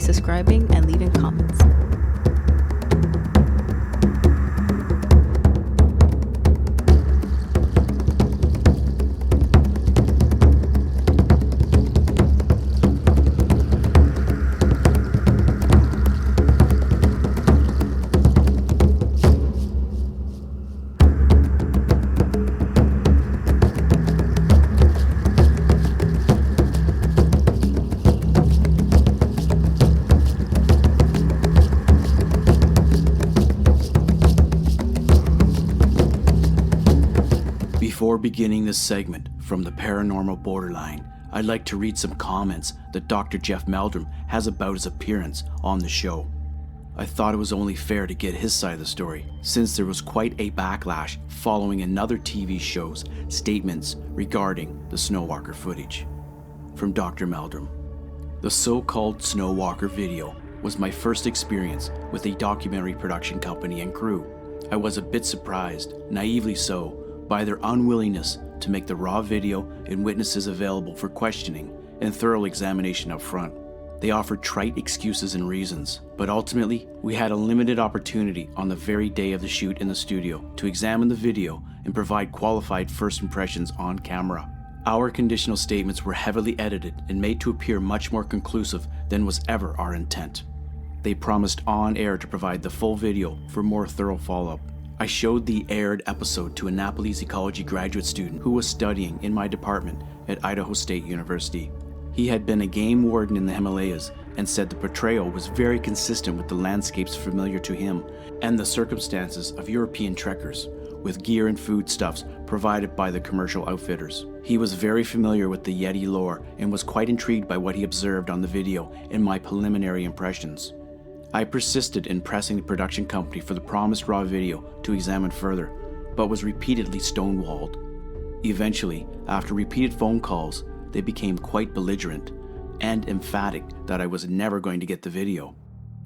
subscribing, and leaving comments. Before beginning this segment from the Paranormal Borderline, I'd like to read some comments that Dr. Jeff Meldrum has about his appearance on the show. I thought it was only fair to get his side of the story, since there was quite a backlash following another TV show's statements regarding the Snowwalker footage. From Dr. Meldrum. The so-called Snowwalker video was my first experience with a documentary production company and crew. I was a bit surprised, naively so, by their unwillingness to make the raw video and witnesses available for questioning and thorough examination up front. They offered trite excuses and reasons, but ultimately, we had a limited opportunity on the very day of the shoot in the studio to examine the video and provide qualified first impressions on camera. Our conditional statements were heavily edited and made to appear much more conclusive than was ever our intent. They promised on air to provide the full video for more thorough follow-up. I showed the aired episode to a Annapolis ecology graduate student who was studying in my department at Idaho State University. He had been a game warden in the Himalayas and said the portrayal was very consistent with the landscapes familiar to him and the circumstances of European trekkers, with gear and foodstuffs provided by the commercial outfitters. He was very familiar with the Yeti lore and was quite intrigued by what he observed on the video and my preliminary impressions. I persisted in pressing the production company for the promised raw video to examine further, but was repeatedly stonewalled. Eventually, after repeated phone calls, they became quite belligerent and emphatic that I was never going to get the video.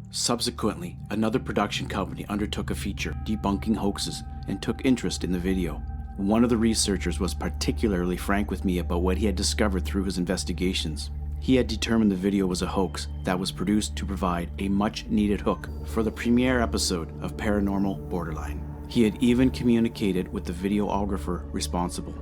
Subsequently, another production company undertook a feature debunking hoaxes and took interest in the video. One of the researchers was particularly frank with me about what he had discovered through his investigations. He had determined the video was a hoax that was produced to provide a much-needed hook for the premiere episode of Paranormal Borderline. He had even communicated with the videographer responsible.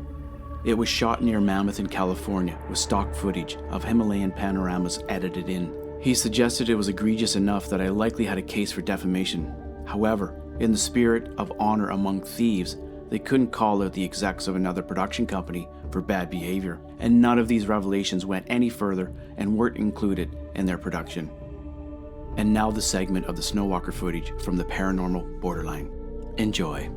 It was shot near Mammoth in California with stock footage of Himalayan panoramas edited in. He suggested it was egregious enough that I likely had a case for defamation. However, in the spirit of honor among thieves, they couldn't call out the execs of another production company for bad behavior, and none of these revelations went any further and weren't included in their production. And now the segment of the Snowwalker footage from the Paranormal Borderline. Enjoy.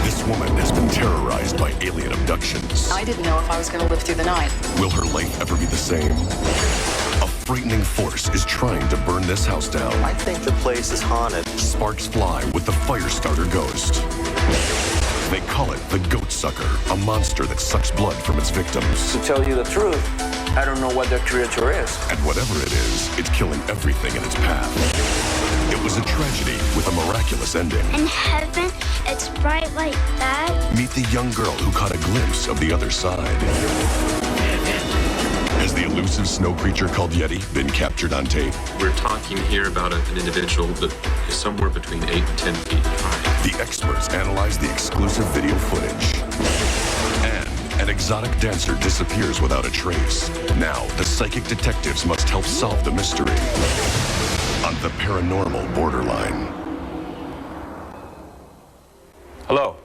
This woman has been terrorized by alien abductions. I didn't know if I was going to live through the night. Will her life ever be the same? A frightening force is trying to burn this house down. I think the place is haunted. Sparks fly with the Firestarter ghost. They call it the Goat Sucker, a monster that sucks blood from its victims. To tell you the truth, I don't know what that creature is. And whatever it is, it's killing everything in its path. It was a tragedy with a miraculous ending. In heaven, it's bright like that. Meet the young girl who caught a glimpse of the other side. Has the elusive snow creature called Yeti been captured on tape? We're talking here about an individual that is somewhere between 8 and 10 feet high. The experts analyze the exclusive video footage. And an exotic dancer disappears without a trace. Now, the psychic detectives must help solve the mystery on the Paranormal Borderline. Hello,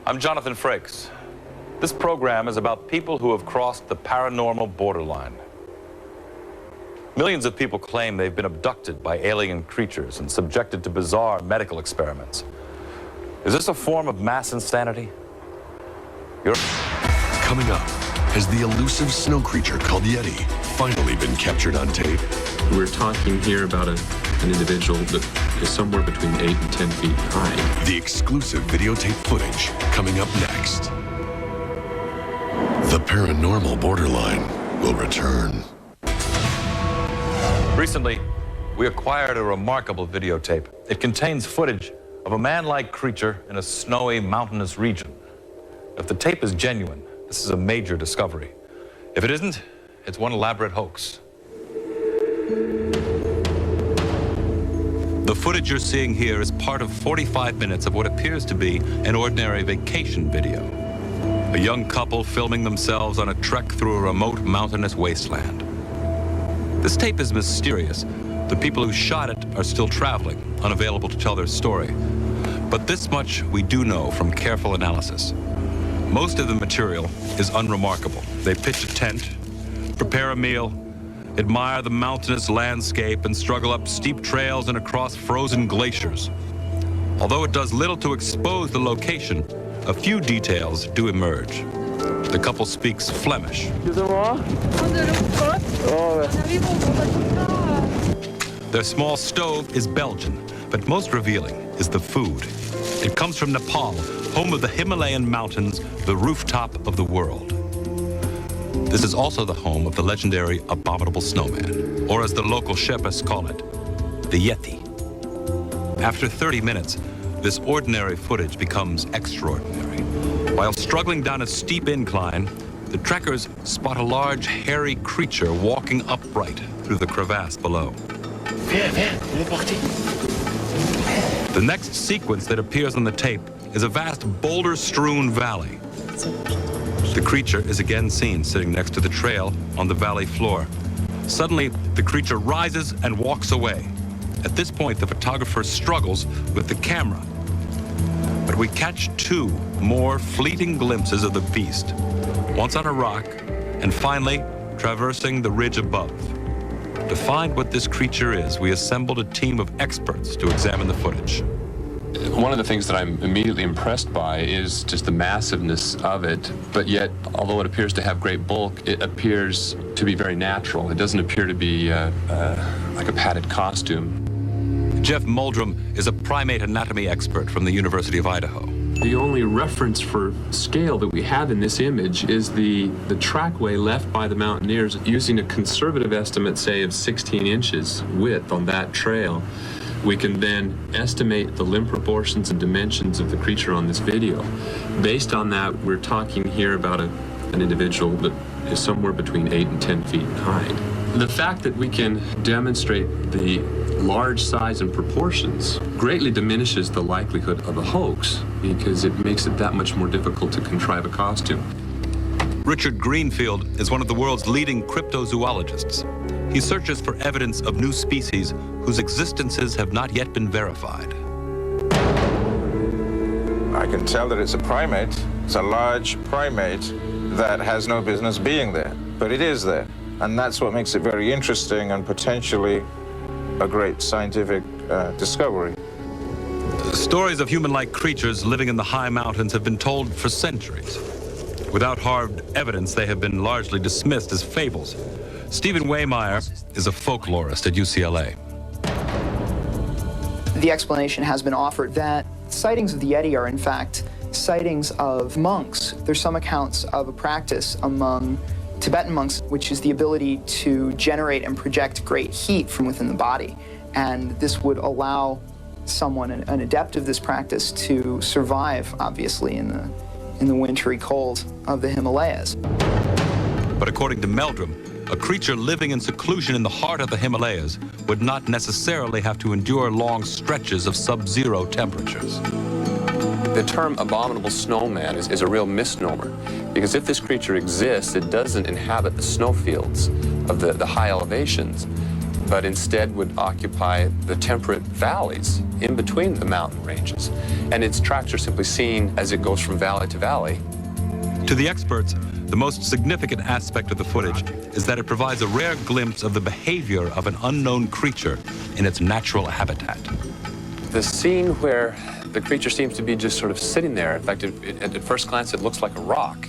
I'm Jonathan Frakes. This program is about people who have crossed the paranormal borderline. Millions of people claim they've been abducted by alien creatures and subjected to bizarre medical experiments. Is this a form of mass insanity? Coming up, has the elusive snow creature called Yeti finally been captured on tape? We're talking here about an individual that is somewhere between 8 and 10 feet high. The exclusive videotape footage coming up next. The Paranormal Borderline will return. Recently, we acquired a remarkable videotape. It contains footage of a man-like creature in a snowy, mountainous region. If the tape is genuine, this is a major discovery. If it isn't, it's one elaborate hoax. The footage you're seeing here is part of 45 minutes of what appears to be an ordinary vacation video. A young couple filming themselves on a trek through a remote mountainous wasteland. This tape is mysterious. The people who shot it are still traveling, unavailable to tell their story. But this much we do know from careful analysis. Most of the material is unremarkable. They pitch a tent, prepare a meal, admire the mountainous landscape, and struggle up steep trails and across frozen glaciers. Although it does little to expose the location, a few details do emerge. The couple speaks Flemish. Their small stove is Belgian, but most revealing is the food. It comes from Nepal, home of the Himalayan mountains, the rooftop of the world. This is also the home of the legendary abominable snowman, or as the local Sherpas call it, the Yeti. After 30 minutes, this ordinary footage becomes extraordinary. While struggling down a steep incline, the trekkers spot a large, hairy creature walking upright through the crevasse below. The next sequence that appears on the tape is a vast boulder-strewn valley. The creature is again seen sitting next to the trail on the valley floor. Suddenly, the creature rises and walks away. At this point, the photographer struggles with the camera. But we catch two more fleeting glimpses of the beast, once on a rock, and finally traversing the ridge above. To find what this creature is, we assembled a team of experts to examine the footage. One of the things that I'm immediately impressed by is just the massiveness of it, but yet, although it appears to have great bulk, it appears to be very natural. It doesn't appear to be like a padded costume. Jeff Meldrum is a primate anatomy expert from the University of Idaho. The only reference for scale that we have in this image is the trackway left by the mountaineers using a conservative estimate, say, of 16 inches width on that trail. We can then estimate the limb proportions and dimensions of the creature on this video. Based on that, we're talking here about an individual that is somewhere between 8 and 10 feet in height. The fact that we can demonstrate the large size and proportions greatly diminishes the likelihood of a hoax because it makes it that much more difficult to contrive a costume. Richard Greenfield is one of the world's leading cryptozoologists. He searches for evidence of new species whose existences have not yet been verified. I can tell that it's a primate. It's a large primate that has no business being there, but it is there. And that's what makes it very interesting and potentially a great scientific discovery. Stories of human-like creatures living in the high mountains have been told for centuries. Without hard evidence, they have been largely dismissed as fables. Stephen Waymeyer is a folklorist at UCLA. The explanation has been offered that sightings of the Yeti are in fact sightings of monks. There's some accounts of a practice among Tibetan monks, which is the ability to generate and project great heat from within the body. And this would allow someone, an adept of this practice, to survive, obviously, in the wintry cold of the Himalayas. But according to Meldrum, a creature living in seclusion in the heart of the Himalayas would not necessarily have to endure long stretches of sub-zero temperatures. The term abominable snowman is a real misnomer, because if this creature exists, it doesn't inhabit the snowfields of the high elevations, but instead would occupy the temperate valleys in between the mountain ranges. And its tracks are simply seen as it goes from valley to valley. To the experts, the most significant aspect of the footage is that it provides a rare glimpse of the behavior of an unknown creature in its natural habitat. The scene where the creature seems to be just sort of sitting there. In fact, at first glance, it looks like a rock.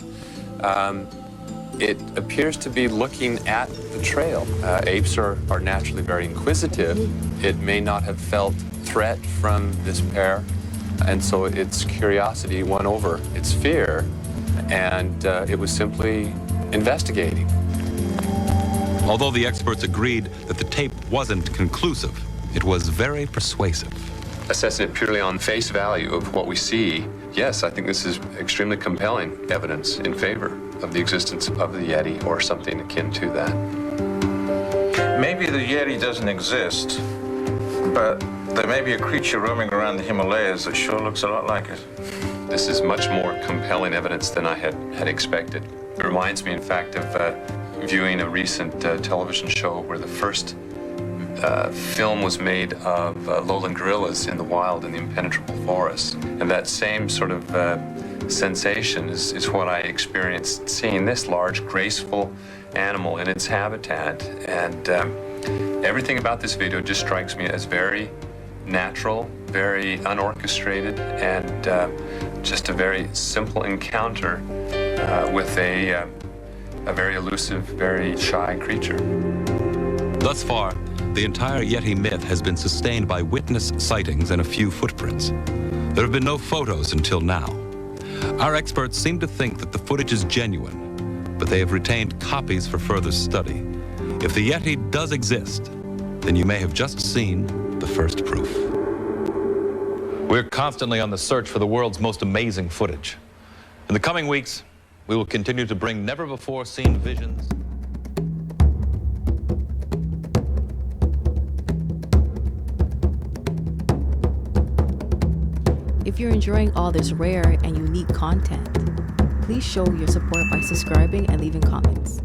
It appears to be looking at the trail. Apes are naturally very inquisitive. It may not have felt threat from this pair, and so its curiosity won over its fear, and it was simply investigating. Although the experts agreed that the tape wasn't conclusive, it was very persuasive. Assessing it purely on face value of what we see, yes, I think this is extremely compelling evidence in favor of the existence of the Yeti or something akin to that. Maybe the Yeti doesn't exist, but there may be a creature roaming around the Himalayas that sure looks a lot like it. This is much more compelling evidence than I had expected. It reminds me, in fact, of viewing a recent television show where the first film was made of lowland gorillas in the wild in the impenetrable forest. And that same sort of sensation is what I experienced seeing this large, graceful animal in its habitat. And everything about this video just strikes me as very natural, very unorchestrated, and just a very simple encounter with a very elusive, very shy creature. Thus far, the entire Yeti myth has been sustained by witness sightings and a few footprints. There have been no photos until now. Our experts seem to think that the footage is genuine, but they have retained copies for further study. If the Yeti does exist, then you may have just seen the first proof. We're constantly on the search for the world's most amazing footage. In the coming weeks, we will continue to bring never-before-seen visions. If you're enjoying all this rare and unique content, please show your support by subscribing and leaving comments.